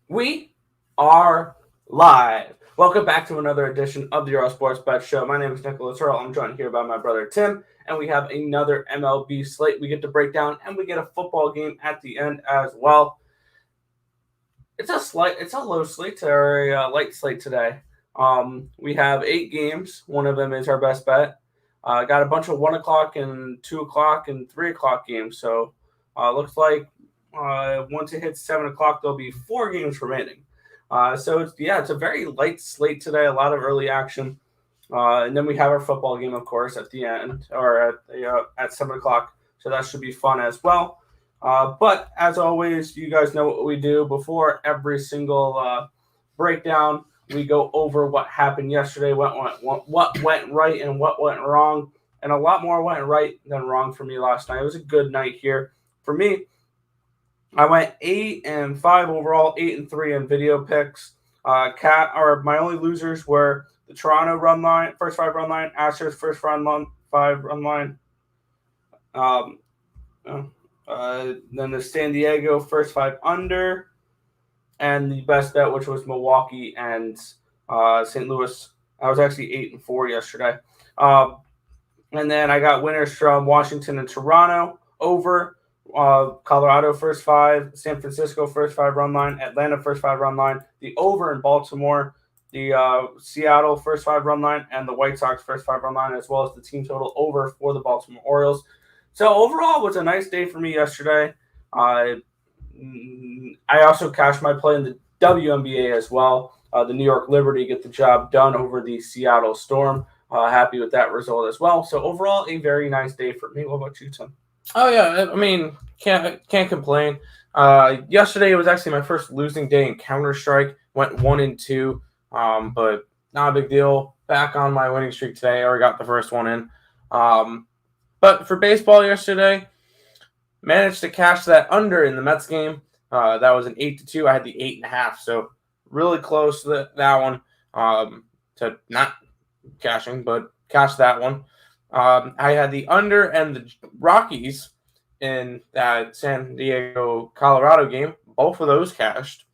We are live. Welcome back to another edition of the Earle Sports Bet Show. My name is Nicholas Earle. I'm joined here by my brother Tim, and we have another MLB slate we get to break down, and we get a football game at the end as well. It's a low slate or a light slate today. We have 8 games. One of them is our best bet. Got a bunch of 1 o'clock and 2 o'clock and 3 o'clock games. So looks like once it hits 7 o'clock, there'll be 4 games remaining. So it's a very light slate today. A lot of early action, and then we have our football game, of course, at the end or at 7 o'clock. So that should be fun as well. But as always, you guys know what we do before every single breakdown. We go over what happened yesterday, what went right, and what went wrong, and a lot more went right than wrong for me last night. It was a good night here for me. I went 8-5 overall, 8-3 in video picks. My only losers were the Toronto run line, first 5 run line, Astros first 5 run line. Then the San Diego first 5 under, and the best bet, which was Milwaukee and St. Louis. I was actually 8-4 yesterday. And then I got winners from Washington and Toronto over. Colorado first 5, San Francisco first 5 run line, Atlanta first 5 run line, the over in Baltimore, the Seattle first 5 run line, and the White Sox first 5 run line, as well as the team total over for the Baltimore Orioles. So overall, it was a nice day for me yesterday. I also cashed my play in the WNBA as well. The New York Liberty get the job done over the Seattle Storm. Happy with that result as well. So overall, a very nice day for me. What about you, Tim? Oh yeah, I mean, can't complain. Yesterday was actually my first losing day in Counter-Strike. Went 1-2, but not a big deal. Back on my winning streak today. I already got the first one in. But for baseball yesterday, managed to cash that under in the Mets game. That was an 8-2. I had the 8.5, so really close to that one. To not cashing, but cash that one. I had the under and the Rockies in that San Diego, Colorado game. Both of those cashed.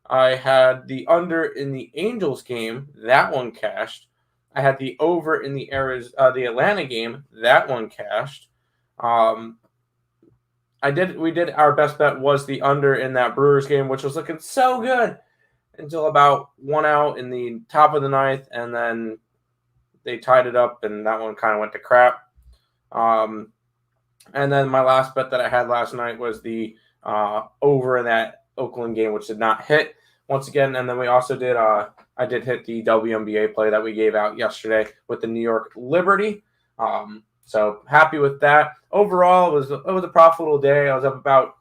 I had the under in the Angels game. That one cashed. I had the over in the Atlanta game. That one cashed. We did our best bet was the under in that Brewers game, which was looking so good until about 1 out in the top of the ninth, and then they tied it up, and that one kind of went to crap. And then my last bet that I had last night was the over in that Oakland game, which did not hit once again. And then we also did I did hit the WNBA play that we gave out yesterday with the New York Liberty. So happy with that. Overall, it was a profitable day. I was up about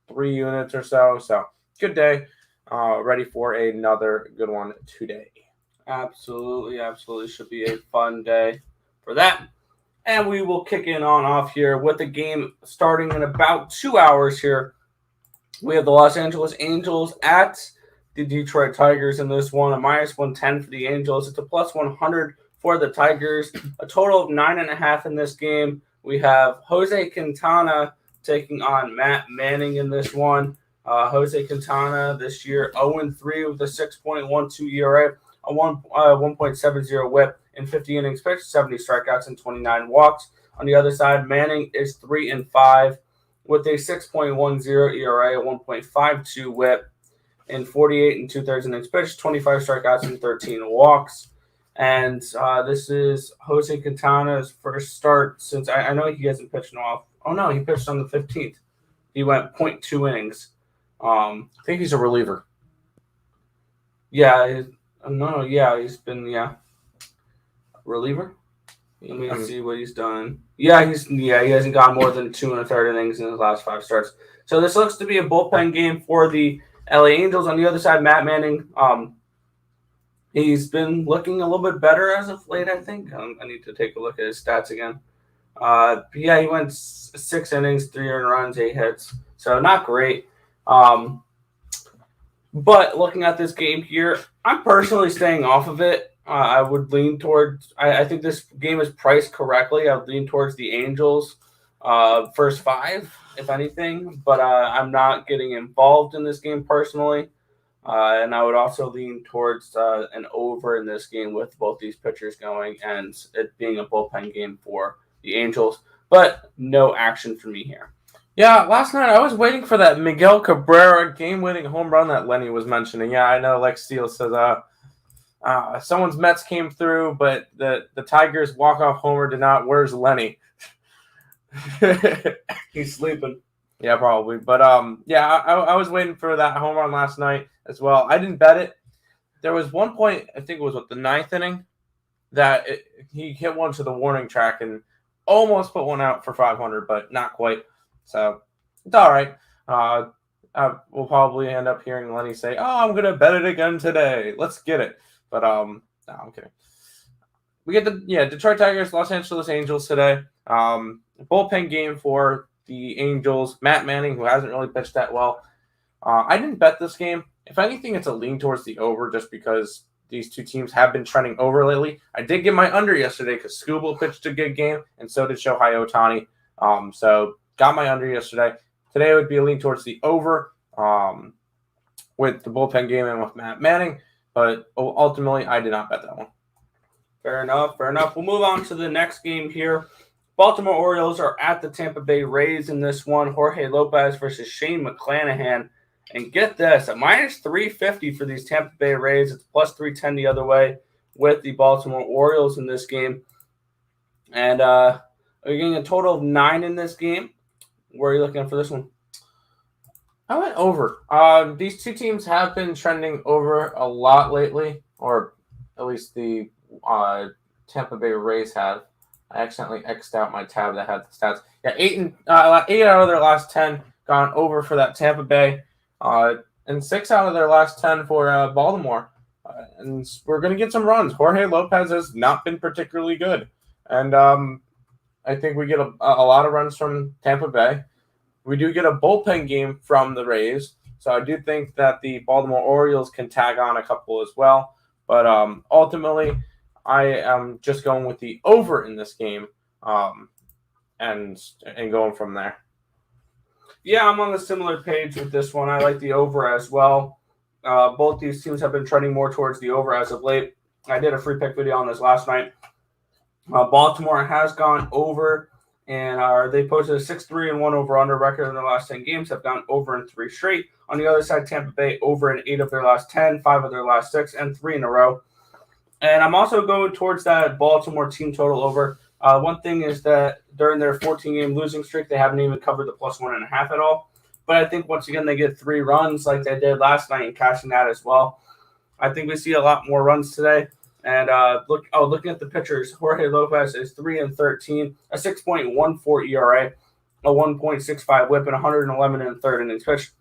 3 units or so. So good day. Ready for another good one today. Absolutely should be a fun day for that. And we will kick in on off here with the game starting in about 2 hours here. We have the Los Angeles Angels at the Detroit Tigers in this one. A -110 for the Angels. It's a +100 for the Tigers. A total of 9.5 in this game. We have Jose Quintana taking on Matt Manning in this one. Jose Quintana this year 0-3 with a 6.12 ERA, a 1.70 whip in 50 innings pitched, 70 strikeouts, and 29 walks. On the other side, Manning is 3-5 with a 6.10 ERA, a 1.52 whip in 48 and 2/3 innings pitched, 25 strikeouts, and 13 walks. And this is Jose Quintana's first start since I know he hasn't pitched in a while. Oh no, he pitched on the 15th. He went 0.2 innings. I think he's a reliever. Yeah, he's been reliever. Let me see what he's done. He hasn't gone more than 2 1/3 innings in his last 5 starts. So this looks to be a bullpen game for the LA Angels. On the other side, Matt Manning, he's been looking a little bit better as of late, I think. I need to take a look at his stats again. He went 6 innings, 3 earned runs, 8 hits. So not great. But looking at this game here, I'm personally staying off of it. I would lean towards. I think this game is priced correctly. I would lean towards the Angels, first 5, if anything. But I'm not getting involved in this game personally. And I would also lean towards an over in this game with both these pitchers going and it being a bullpen game for the Angels. But no action for me here. Yeah, last night I was waiting for that Miguel Cabrera game-winning home run that Lenny was mentioning. Yeah, I know Lex Steele says someone's Mets came through, but the Tigers' walk-off homer did not. Where's Lenny? He's sleeping. Yeah, probably. But yeah, I was waiting for that home run last night as well. I didn't bet it. There was one point, I think it was the ninth inning, that he hit one to the warning track and almost put one out for 500, but not quite. So it's all right. We'll probably end up hearing Lenny say, "Oh, I'm gonna bet it again today. Let's get it." But no, I'm kidding. We get the Detroit Tigers, Los Angeles Angels today. Bullpen game for the Angels. Matt Manning, who hasn't really pitched that well. I didn't bet this game. If anything, it's a lean towards the over just because these two teams have been trending over lately. I did get my under yesterday because Scooble pitched a good game, and so did Shohei Ohtani. So got my under yesterday. Today would be a lean towards the over with the bullpen game and with Matt Manning. But ultimately, I did not bet that one. Fair enough. We'll move on to the next game here. Baltimore Orioles are at the Tampa Bay Rays in this one. Jorge Lopez versus Shane McClanahan. And get this, at minus 350 for these Tampa Bay Rays. It's plus 310 the other way with the Baltimore Orioles in this game. And we're getting a total of 9 in this game. Where are you looking for this one? I went over. These two teams have been trending over a lot lately, or at least the Tampa Bay Rays have. I accidentally X'd out my tab that had the stats. Yeah, 8 out of their last 10 gone over for that Tampa Bay, and 6 out of their last 10 for Baltimore. And we're going to get some runs. Jorge Lopez has not been particularly good, and I think we get a lot of runs from Tampa Bay. We do get a bullpen game from the Rays, so I do think that the Baltimore Orioles can tag on a couple as well. But ultimately, I am just going with the over in this game, and going from there. Yeah, I'm on a similar page with this one. I like the over as well. Both these teams have been trending more towards the over as of late. I did a free pick video on this last night. Baltimore has gone over, and they posted a 6-3-1 over-under record in their last 10 games, have gone over in 3 straight. On the other side, Tampa Bay over in 8 of their last 10, 5 of their last 6, and 3 in a row. And I'm also going towards that Baltimore team total over. One thing is that during their 14-game losing streak, they haven't even covered the plus 1.5 at all. But I think once again they get 3 runs like they did last night and cashing that as well. I think we see a lot more runs today. And looking at the pitchers, Jorge Lopez is 3-13, a 6.14 ERA, a 1.65 WHIP, and 111 in the third innings pitched.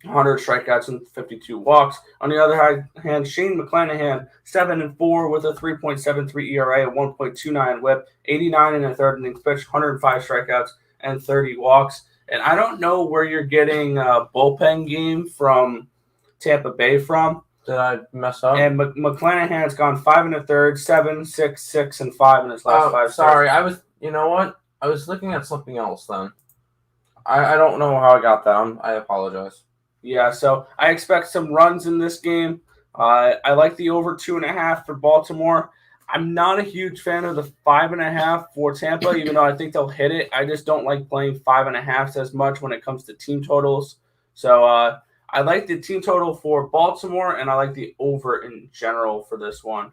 100 strikeouts and 52 walks. On the other hand, Shane McClanahan, 7-4 with a 3.73 ERA, a 1.29 WHIP, 89 in the third innings pitched, 105 strikeouts and 30 walks. And I don't know where you're getting a bullpen game from Tampa Bay from. Did I mess up? And McClanahan's gone 5 1/3, 7, 6, 6, and 5 in his last 5 Sorry, starts. you know what? I was looking at something else then. I don't know how I got that. I apologize. Yeah, so I expect some runs in this game. I like the over 2.5 for Baltimore. I'm not a huge fan of the 5.5 for Tampa, even though I think they'll hit it. I just don't like playing 5.5s as much when it comes to team totals. So I like the team total for Baltimore, and I like the over in general for this one.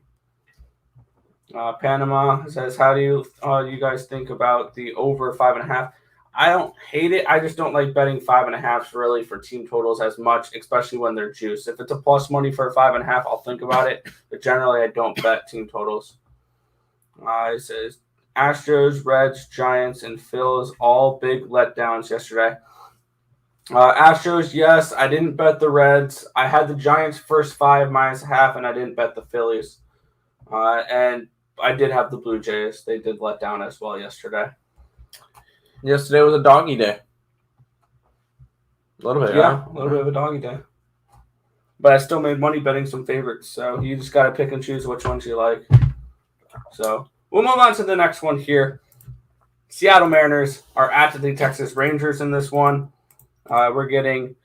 Panama says, how do you guys think about the over 5.5? I don't hate it. I just don't like betting 5.5s really for team totals as much, especially when they're juiced. If it's a plus money for a 5.5, I'll think about it. But generally, I don't bet team totals. It says Astros, Reds, Giants, and Phils all big letdowns yesterday. Astros, yes. I didn't bet the Reds. I had the Giants first 5 -0.5, and I didn't bet the Phillies. And I did have the Blue Jays. They did let down as well yesterday. Yesterday was a doggy day. A little bit, yeah. A little bit of a doggy day. But I still made money betting some favorites, so you just got to pick and choose which ones you like. So we'll move on to the next one here. Seattle Mariners are at the Texas Rangers in this one. We're getting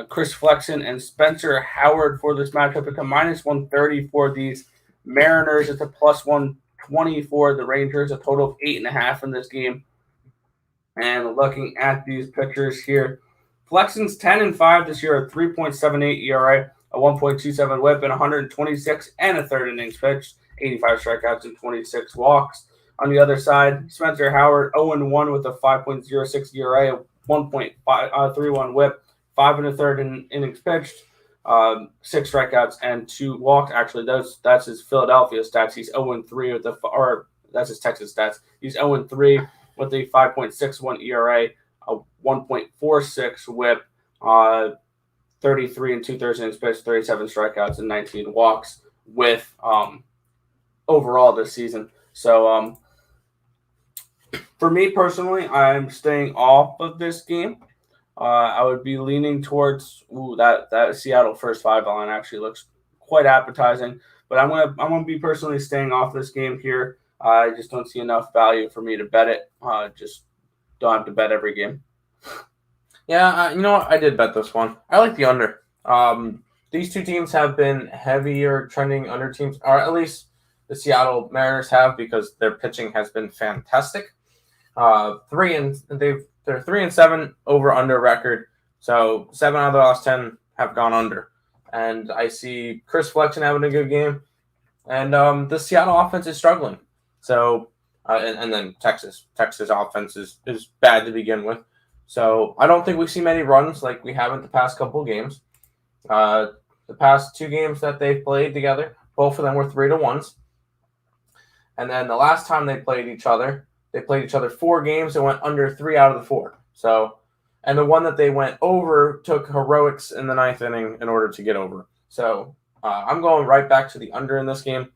Chris Flexen and Spencer Howard for this matchup. It's a minus 130 for these Mariners. It's a plus 120 for the Rangers. A total of 8.5 in this game. And looking at these pitchers here, Flexen's 10-5 this year, a 3.78 ERA, a 1.27 WHIP, and 126 and a third innings pitched, 85 strikeouts and 26 walks. On the other side, Spencer Howard 0-1 with a 5.06 ERA, a 1.31 WHIP, 5 and a third innings pitched, 6 strikeouts and 2 walks. Actually, that's his Philadelphia stats. He's 0-3 with or that's his Texas stats. He's 0-3 with a 5.61 ERA, a 1.46 WHIP, 33 and 2/3 innings pitched, 37 strikeouts and 19 walks with overall this season. So for me personally, I'm staying off of this game. I would be leaning towards that Seattle first 5 line actually looks quite appetizing, but I'm gonna be personally staying off this game here. I just don't see enough value for me to bet it. Just don't have to bet every game. Yeah, you know what? I did bet this one. I like the under. These two teams have been heavier trending under teams, or at least the Seattle Mariners have, because their pitching has been fantastic. They're 3-7 over under record. So 7 out of the last 10 have gone under. And I see Chris Flexen having a good game. And the Seattle offense is struggling. So and then Texas offense is bad to begin with. So I don't think we see many runs like we have in the past couple games. The past 2 games that they've played together, both of them were 3-1s. And then the last time they played each other 4 games and went under 3 out of the 4. So, and the one that they went over took heroics in the 9th inning in order to get over. So I'm going right back to the under in this game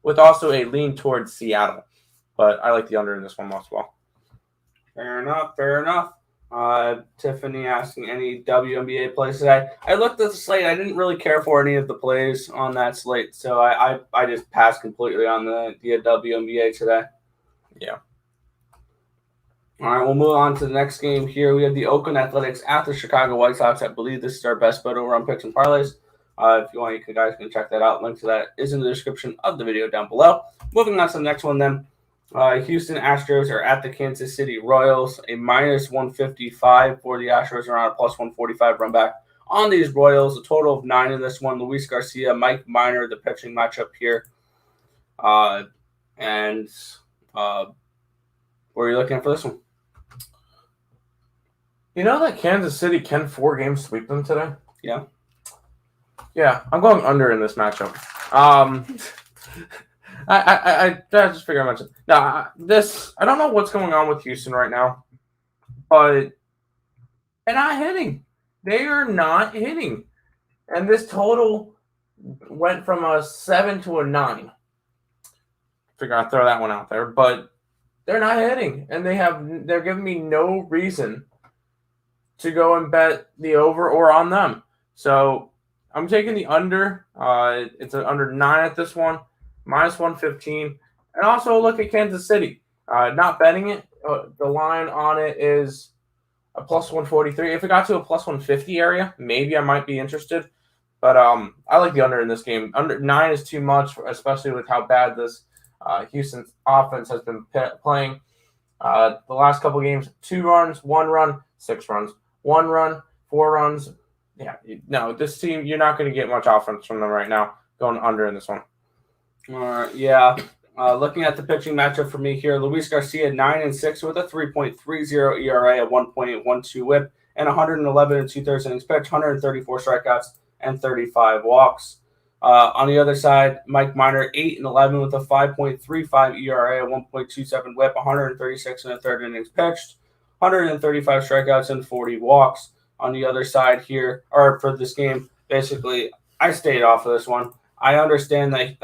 with also a lean towards Seattle. But I like the under in this one as well. Fair enough. Tiffany asking any WNBA plays today. I looked at the slate. I didn't really care for any of the plays on that slate, so I just passed completely on the WNBA today. Yeah. All right, we'll move on to the next game here. We have the Oakland Athletics at the Chicago White Sox. I believe this is our best bet over on Picks and Parleys. If you want, you guys can check that out. Link to that is in the description of the video down below. Moving on to the next one then. Houston Astros are at the Kansas City Royals. A minus 155 for the Astros, around a plus 145 run back on these Royals. A total of 9 in this one. Luis Garcia, Mike Minor, the pitching matchup here. Where are you looking at for this one? You know that Kansas City can 4 games sweep them today? Yeah. Yeah, I'm going under in this matchup. I just figure I mentioned. Now, I don't know what's going on with Houston right now, but they're not hitting. They are not hitting. And this total went from a 7 to a 9. Figure I'll throw that one out there, but they're not hitting, and they're giving me no reason to go and bet the over or on them. So I'm taking the under. It's an under 9 at this one, minus 115. And also look at Kansas City. Not betting it. The line on it is a plus 143. If it got to a plus 150 area, maybe I might be interested. But I like the under in this game. Under 9 is too much, especially with how bad this Houston offense has been playing. The last couple games, 2 runs, 1 run, 6 runs, 1 run, 4 runs. Yeah, no, this team, you're not going to get much offense from them right now. Going under in this one. All right, yeah. Looking at the pitching matchup for me here, Luis Garcia 9-6 with a 3.30 ERA, a 1.12 WHIP, and 111 2/3 innings pitched, 134 strikeouts, and 35 walks. On the other side, Mike Minor 8-11 with a 5.35 ERA, a 1.27 WHIP, 136 1/3 innings pitched, 135 strikeouts, and 40 walks. On the other side here, or for this game, basically, I stayed off of this one. I understand that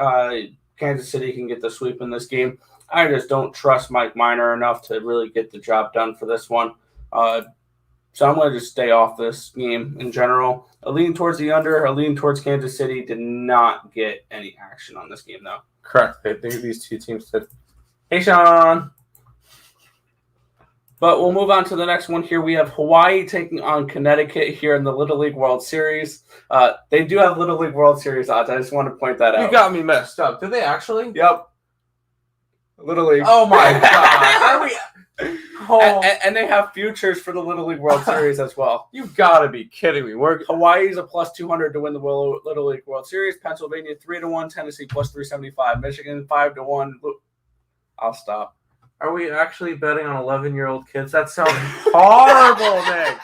Kansas City can get the sweep in this game. I just don't trust Mike Minor enough to really get the job done for this one. So I'm going to just stay off this game in general. A lean towards the under, a lean towards Kansas City. Did not get any action on this game, though. Correct. I think these two teams did. Hey, Sean. But we'll move on to the next one here. We have Hawaii taking on Connecticut here in the Little League World Series. They do have Little League World Series odds. I just want to point that out. You got me messed up. Did they actually? Yep. Little League. Oh my God. Are we? Oh. And they have futures for the Little League World Series as well. You've got to be kidding me. Hawaii's a plus 200 to win the Little League World Series. Pennsylvania 3-1. Tennessee plus 375. Michigan 5-1. I'll stop. Are we actually betting on 11-year-old kids? That sounds horrible, Nick.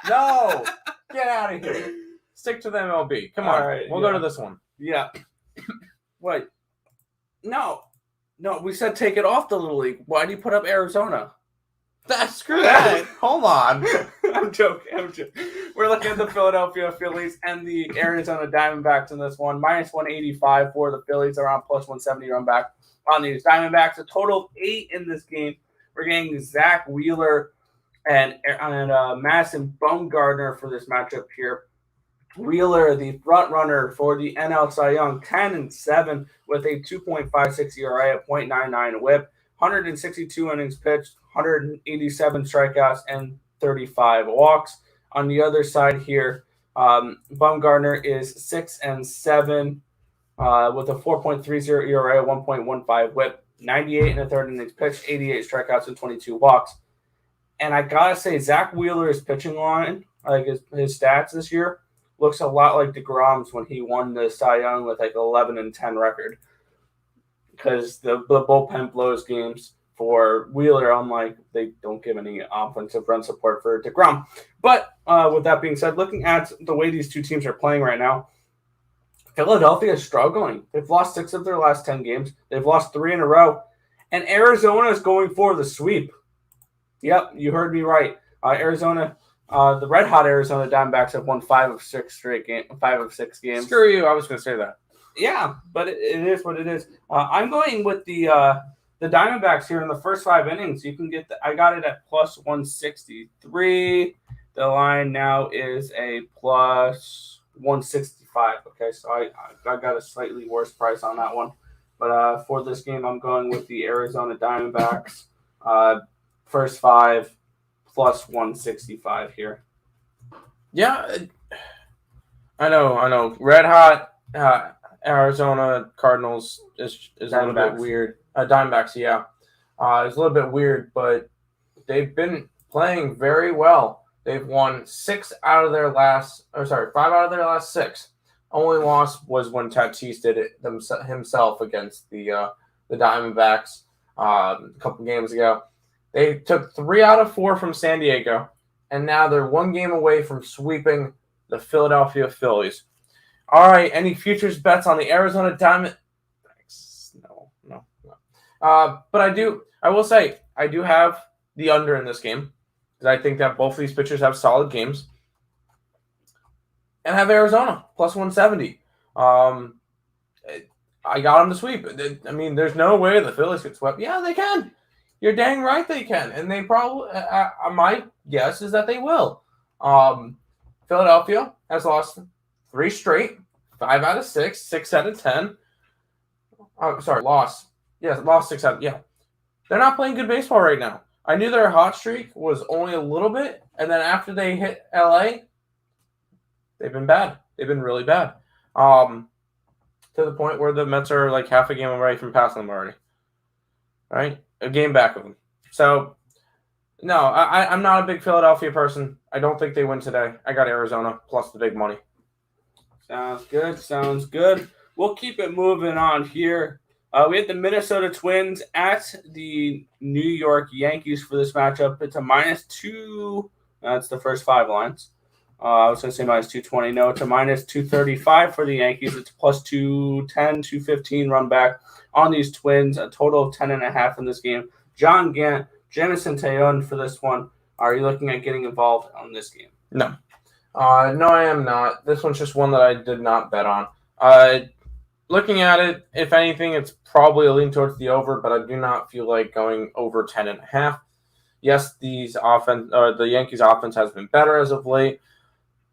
No. Get out of here. Stick to the MLB. Come on. Right, we'll go to this one. Yeah. Wait. No, we said take it off the Little League. Why do you put up Arizona? Screw that. Hold on. I'm joking. We're looking at the Philadelphia Phillies and the Arizona Diamondbacks in this one. Minus 185 for the Phillies. They're on plus 170 run back on these Diamondbacks. A total of 8 in this game. We're getting Zach Wheeler and Madison Bumgarner for this matchup here. Wheeler, the front runner for the NL Cy Young, 10-7 with a 2.56 ERA, a .99 WHIP, 162 innings pitched, 187 strikeouts, and 35 walks. On the other side here, Bumgarner is 6-7 with a 4.30 ERA, 1.15 WHIP, 98 and a third innings pitched, 88 strikeouts, and 22 walks. And I gotta say, Zach Wheeler's pitching line, like his stats this year, looks a lot like DeGrom's when he won the Cy Young with like 11-10 record. Because the bullpen blows games for Wheeler, unlike they don't give any offensive run support for DeGrom. But with that being said, looking at the way these two teams are playing right now, Philadelphia is struggling. They've lost 6 of their last 10 games. They've lost 3 in a row. And Arizona is going for the sweep. Yep, you heard me right. Arizona, the red-hot Arizona Diamondbacks have won 5 of 6 games. Screw you. I was going to say that. Yeah, but it is what it is. I'm going with the Diamondbacks here in the first 5 innings. You can get I got it at plus 163. The line now is a plus 165. Okay, so I got a slightly worse price on that one. But for this game, I'm going with the Arizona Diamondbacks. First 5 plus 165 here. Yeah, I know. Red hot Arizona Cardinals is a little bit weird. Diamondbacks, yeah. It's a little bit weird, but they've been playing very well. They've won 5 out of their last 6. Only loss was when Tatis did it himself against the Diamondbacks a couple games ago. They took 3 out of 4 from San Diego, and now they're 1 game away from sweeping the Philadelphia Phillies. All right, any futures bets on the Arizona Diamondbacks? No. But I will say, I do have the under in this game, because I think that both of these pitchers have solid games. And have Arizona, plus 170. I got them to sweep. I mean, there's no way the Phillies could sweep. Yeah, they can. You're dang right they can. And they probably, my guess is that they will. Philadelphia has lost 3 straight, 5 out of 6, 6 out of 10. Lost. Yeah, lost 6 out. Yeah. They're not playing good baseball right now. I knew their hot streak was only a little bit, and then after they hit LA, they've been bad. They've been really bad. To the point where the Mets are like half a game away from passing them already. Right? A game back of them. So, no, I'm not a big Philadelphia person. I don't think they win today. I got Arizona plus the big money. Sounds good. We'll keep it moving on here. We had the Minnesota Twins at the New York Yankees for this matchup. It's a -2. That's the first 5 lines. I was going to say -220. No, it's a -235 for the Yankees. It's plus 210, 215 run back on these Twins. A total of 10.5 in this game. John Gant, Jamison Taillon for this one. Are you looking at getting involved on this game? No. No, I am not. This one's just one that I did not bet on. Looking at it, if anything, it's probably a lean towards the over, but I do not feel like going over 10.5. Yes, the Yankees offense has been better as of late.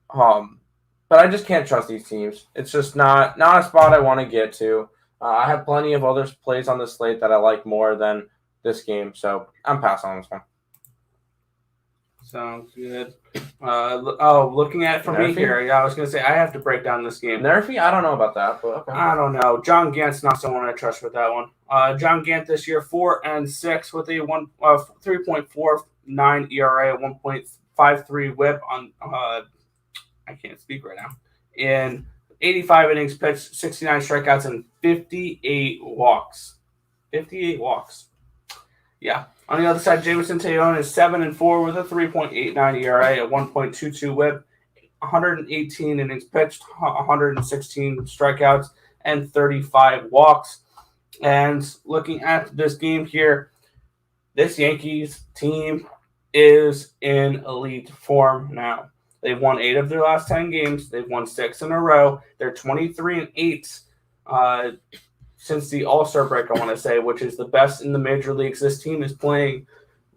But I just can't trust these teams. It's just not a spot I want to get to. I have plenty of other plays on the slate that I like more than this game, so I'm passing on this one. Sounds good. Looking at it for me Nerfy? here, yeah, I was going to say I have to break down this game. Nerfy? I don't know about that, but okay. I don't know. John Gant's not someone I trust with that one. John Gant this year 4-6 with a 3.49 ERA, 1.53 WHIP on. I can't speak right now. In 85 innings pitched, 69 strikeouts, and 58 walks. 58 walks. Yeah. On the other side, Jameson Taillon is 7-4 with a 3.89 ERA, a 1.22 WHIP, 118 innings pitched, 116 strikeouts, and 35 walks. And looking at this game here, this Yankees team is in elite form now. They've won 8 of their last 10 games. They've won 6 in a row. They're 23-8 since the All-Star break, I want to say, which is the best in the major leagues. This team is playing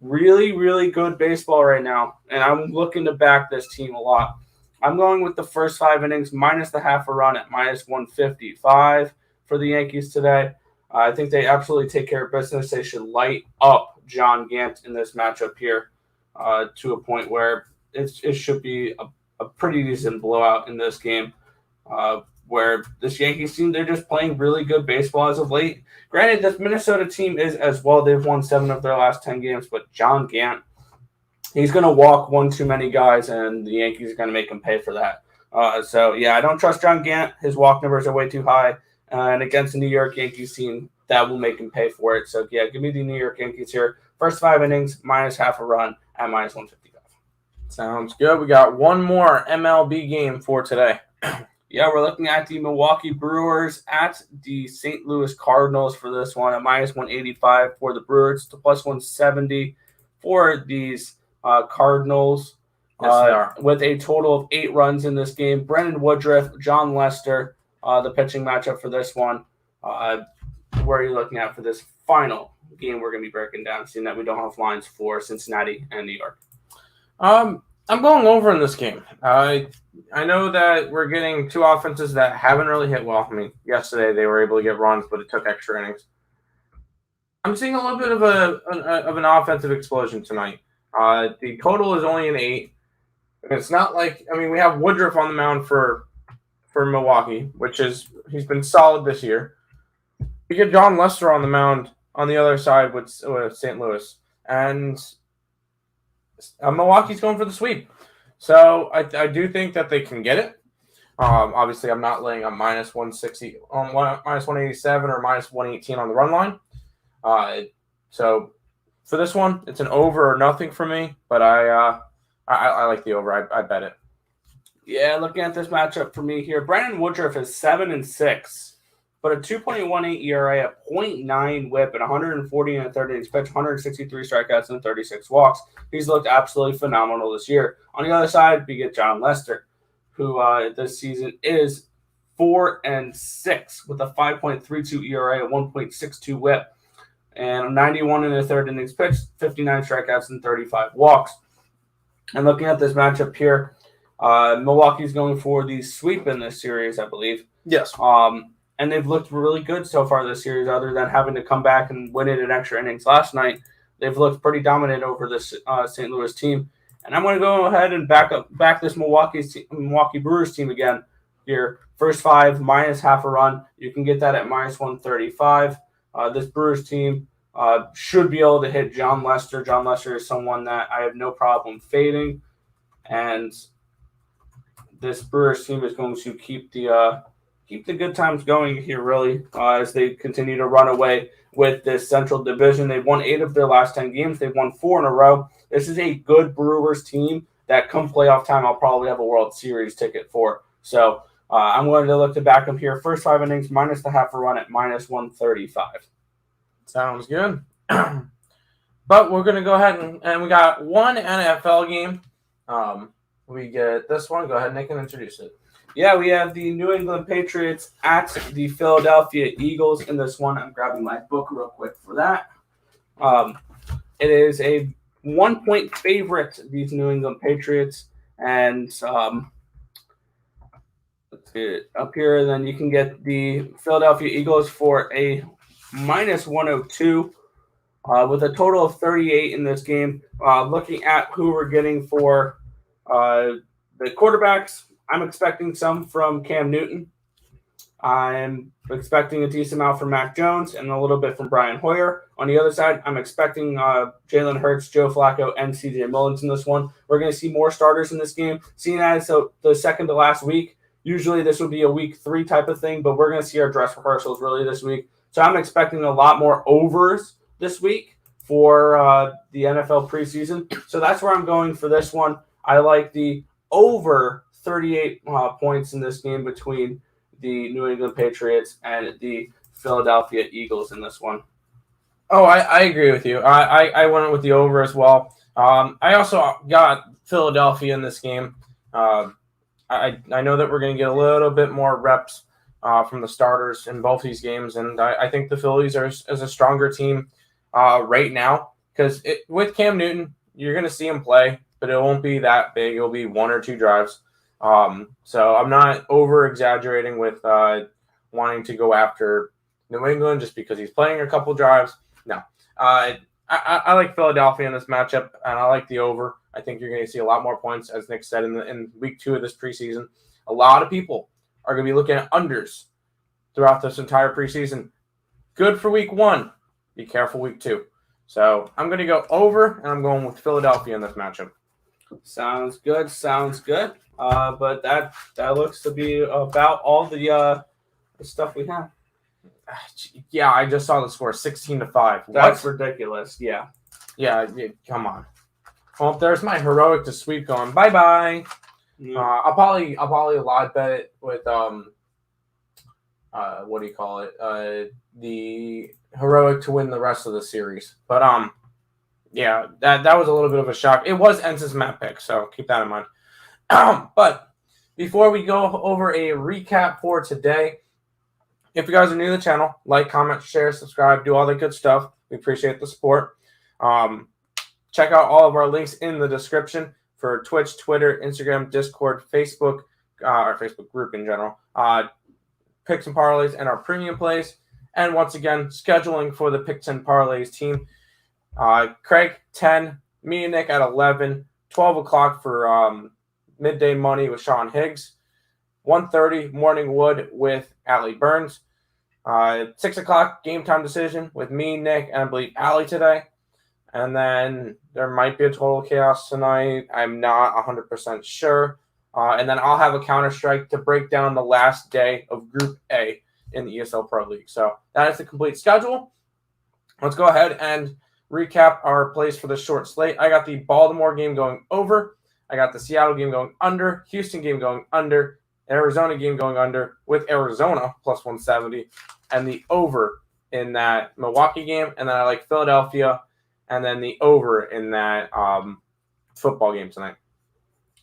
really, really good baseball right now, and I'm looking to back this team a lot. I'm going with the first 5 innings minus the half a run at minus 155 for the Yankees today. I think they absolutely take care of business. They should light up John Gant in this matchup here to a point where it should be a pretty decent blowout in this game where this Yankees team, they're just playing really good baseball as of late. Granted, this Minnesota team is as well. They've won 7 of their last 10 games, but John Gant, he's going to walk one too many guys, and the Yankees are going to make him pay for that. I don't trust John Gant. His walk numbers are way too high. And against the New York Yankees team, that will make him pay for it. So, yeah, give me the New York Yankees here. First 5 innings, minus half a run at minus 155. Sounds good. We got one more MLB game for today. Yeah, we're looking at the Milwaukee Brewers at the St. Louis Cardinals for this one at minus 185 for the Brewers to plus 170 for these Cardinals. Yes, with a total of 8 runs in this game. Brendan Woodruff, John Lester, the pitching matchup for this one. Where are you looking at for this final game we're going to be breaking down, seeing that we don't have lines for Cincinnati and New York? I'm going over in this game. I know that we're getting 2 offenses that haven't really hit well. I mean, yesterday they were able to get runs, but it took extra innings. I'm seeing a little bit of an offensive explosion tonight. The total is only an 8. It's not like, I mean, we have Woodruff on the mound for Milwaukee, he's been solid this year. We get John Lester on the mound on the other side with St. Louis, and Milwaukee's going for the sweep. So I do think that they can get it. Obviously, I'm not laying a minus 160, minus 187 or minus 118 on the run line. So for this one, it's an over or nothing for me, but I like the over. I bet it. Yeah, looking at this matchup for me here, Brandon Woodruff is 7-6, but a 2.18 ERA, a 0.9 WHIP, and 140 and a third innings pitched, 163 strikeouts and 36 walks. He's looked absolutely phenomenal this year. On the other side, we get John Lester, who this season is 4-6 with a 5.32 ERA, a 1.62 WHIP, and 91 and a third innings pitched, 59 strikeouts and 35 walks. And looking at this matchup here, Milwaukee's going for the sweep in this series, I believe. Yes. And they've looked really good so far this series, other than having to come back and win it in extra innings last night. They've looked pretty dominant over this St. Louis team. And I'm going to go ahead and back this Milwaukee Brewers team again here. First 5, minus half a run. You can get that at minus 135. This Brewers team should be able to hit John Lester. John Lester is someone that I have no problem fading. And this Brewers team is going to keep the good times going here, really, as they continue to run away with this Central Division. They've won 8 of their last 10 games. They've won 4 in a row. This is a good Brewers team that come playoff time, I'll probably have a World Series ticket for. So I'm going to look to back them here. First 5 innings, minus the half a run at minus 135. Sounds good. But we're going to go ahead and we got one NFL game. We get this one. Go ahead, Nick, and introduce it. Yeah, we have the New England Patriots at the Philadelphia Eagles in this one. I'm grabbing my book real quick for that. It is a 1-point favorite, these New England Patriots. And let's get it up here. Then you can get the Philadelphia Eagles for a minus 102. with a total of 38 in this game. Looking at who we're getting for the quarterbacks, I'm expecting some from Cam Newton. I'm expecting a decent amount from Mac Jones and a little bit from Brian Hoyer. On the other side, I'm expecting Jalen Hurts, Joe Flacco, and C.J. Mullins in this one. We're going to see more starters in this game. Seeing as the second to last week, usually this would be a week 3 type of thing, but we're going to see our dress rehearsals really this week. So I'm expecting a lot more overs this week for the NFL preseason. So that's where I'm going for this one. I like the over 38 points in this game between the New England Patriots and the Philadelphia Eagles in this one. Oh, I agree with you. I went with the over as well. I also got Philadelphia in this game. I know that we're going to get a little bit more reps from the starters in both these games, and I think the Phillies are as a stronger team right now because with Cam Newton, you're going to see him play, but it won't be that big. It'll be 1 or 2 drives. So I'm not over-exaggerating with wanting to go after New England just because he's playing a couple drives. No. I like Philadelphia in this matchup, and I like the over. I think you're going to see a lot more points, as Nick said, in week 2 of this preseason. A lot of people are going to be looking at unders throughout this entire preseason. Good for week 1. Be careful week 2. So I'm going to go over, and I'm going with Philadelphia in this matchup. Sounds good. But that looks to be about all the stuff we have. Yeah, I just saw the score, 16-5. That's ridiculous. Yeah. Yeah, come on. Well, there's my heroic to sweep going. Bye-bye. I'll probably live bet it with what do you call it? The heroic to win the rest of the series. But yeah, that was a little bit of a shock. It was Ence's map pick, so keep that in mind. But before we go over a recap for today, if you guys are new to the channel, like, comment, share, subscribe, do all that good stuff. We appreciate the support. Check out all of our links in the description for Twitch, Twitter, Instagram, Discord, Facebook, our Facebook group in general, Picks and Parleys, and our premium plays. And once again, scheduling for the Picks and Parleys team. Craig, 10, me and Nick at 11, 12 o'clock for Midday Money with Sean Higgs, 1:30 Morning Wood with Allie Burns, 6 o'clock Game Time Decision with me, Nick, and I believe Allie today. And then there might be a Total Chaos tonight. I'm not 100% sure. And then I'll have a Counter-Strike to break down the last day of Group A in the ESL Pro League. So that is the complete schedule. Let's go ahead and recap our plays for the short slate. I got the Baltimore game going over. I got the Seattle game going under, Houston game going under, Arizona game going under with Arizona plus 170, and the over in that Milwaukee game. And then I like Philadelphia, and then the over in that football game tonight.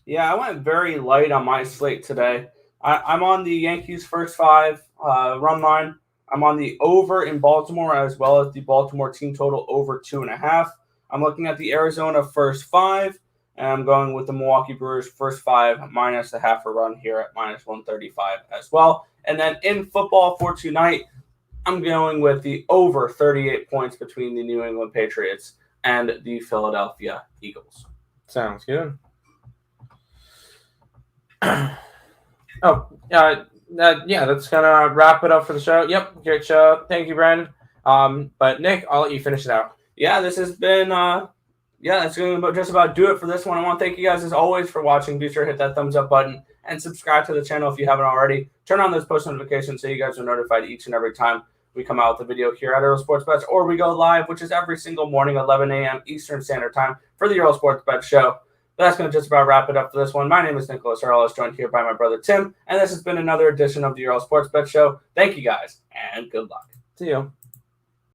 Yeah, I went very light on my slate today. I'm on the Yankees first 5 run line. I'm on the over in Baltimore as well as the Baltimore team total over 2.5. I'm looking at the Arizona first 5. And I'm going with the Milwaukee Brewers first 5 minus a half a run here at minus 135 as well. And then in football for tonight, I'm going with the over 38 points between the New England Patriots and the Philadelphia Eagles. Sounds good. Yeah, that's going to wrap it up for the show. Yep, great show. Thank you, Brandon. But Nick, I'll let you finish it out. Yeah, this has been that's going to just about do it for this one. I want to thank you guys as always for watching. Be sure to hit that thumbs up button and subscribe to the channel if you haven't already. Turn on those post notifications so you guys are notified each and every time we come out with a video here at Earle Sports Bets, or we go live, which is every single morning, 11 a.m. Eastern Standard Time for the Earle Sports Bet Show. But that's going to just about wrap it up for this one. My name is Nicholas Earle. I was joined here by my brother Tim, and this has been another edition of the Earle Sports Bet Show. Thank you guys, and good luck. See you.